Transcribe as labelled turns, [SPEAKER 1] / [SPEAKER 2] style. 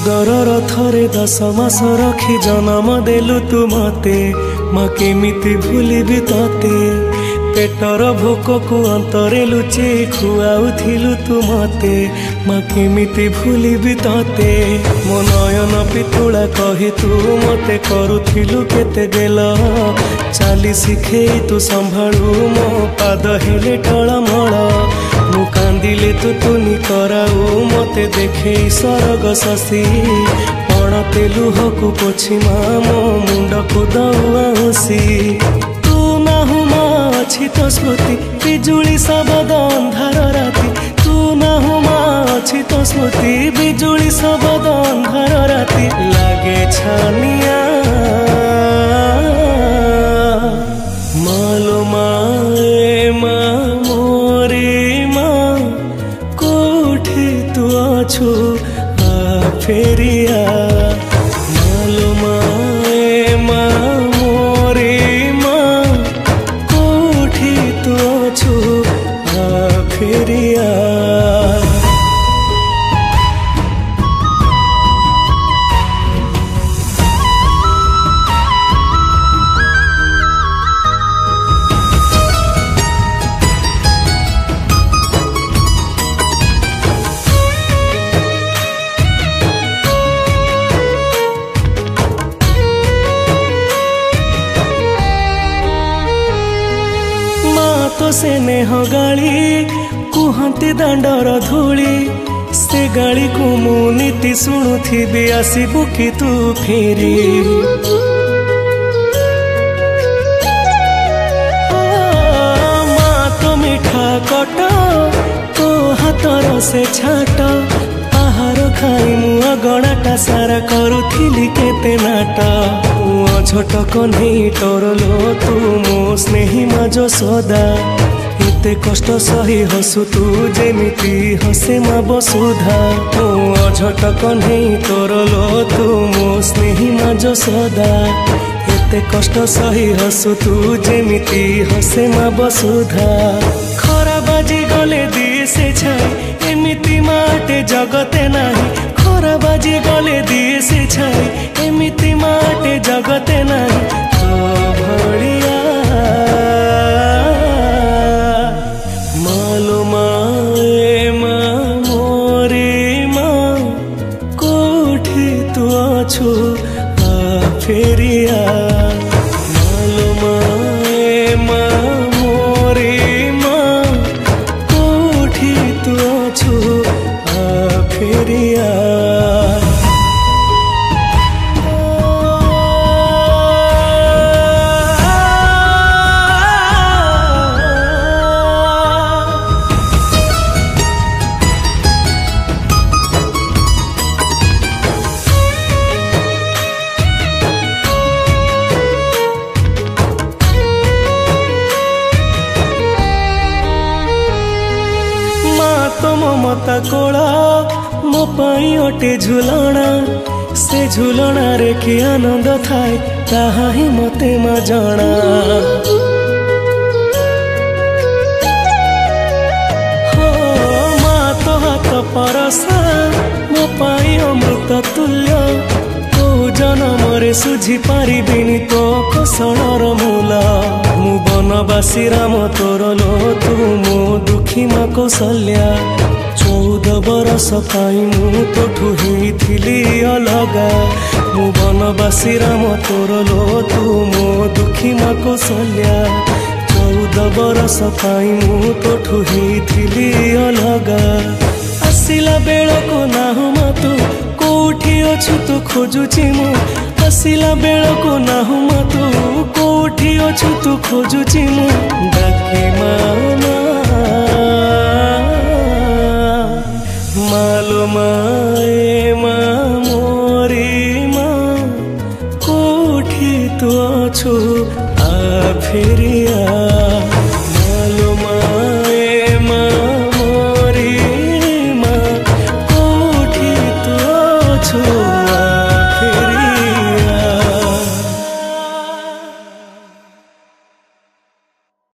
[SPEAKER 1] उदर थरे 10 मास रखी जन्म देलु तू मते माँ केमिति भूलिबी तते पेटर भोक को अंतरे लुचे खुआउथिलु तू मते माँ केमिति भूलिबी तते मो नयन पितुला कही तू मते करुथिलु केते गेल चाली शिखेई तू संभाळु मो पाद हेले टळमळ मु कांदिले तू तुनी कराऊ मते देखे सरग शशि पणते लुहकु पोछि मो मुंड को दउसी तू नाहु मा अछि तो स्मृति बिजुली सबद अंधार राति तू नाहु मा अछि तो स्मृति बिजुली सबद अंधार राति लागे छानिया मालो माए मा मोरे मा कोठे तू अछु आ फेरिया मालो माए मा मोरे मा कोठे तू अछु आ फेरिया तो से नेह गाली कुहती दांडर धूली से गाली को मु नीति शुणुथी आसबु कि तू फेरी माँ तो मिठा कट तो हाथर से छाट आहार खाई मु अगणाटा सारा करुथिली केते नाट छोट कन्हई तोर लो तू मो स्नेही माजो सदा एते कष्ट सही हसु तू जेमिति हसे मा बसुधा छोट कन्हई तोर लो तू मो स्नेही माजो सदा एते कष्ट सही हसु तू जेमिति हसे मा बसुधा खरा बाजी गले दिए से छाई एमिति माटे जगते नाही खरा बाजी गले दिए से छाई एमिति माटे जगते नाही तो भड़िया मालो माए मा मोरे मा कोठे तू अछु आ फेरिया मालो माए मा मोरे मा कोठे तू अछु आ फेरिया ममता कोला मो पाई अटे झुलना से झुलना रे कि आनंद थाए ताहा ही मते मा जाना हो माँ तो हाथ परसा मो पाई अमृत तुल्य तो जनमरे सुझी पारिबिनी तो कोसणर मूला मु बनवासी राम तोर लो तू मो दुखी मा कौशल्या 14 बरस पाई मु तोठू हेइथिली अलगा मु बनवासी राम तोर लो तू मो दुखी मा कौशल्या 14 बरस पाई मु तोठू हेइथिली अलगा आसिला बेल को नाहु मा तू कोठी अछु तू खोजुची मु आसिला बेल को नाहु मा तू कोठी अछु तू खोजुची मु डाके मामा मालो माए मा मोरे मा कोठी तू अछु आ फेरिया।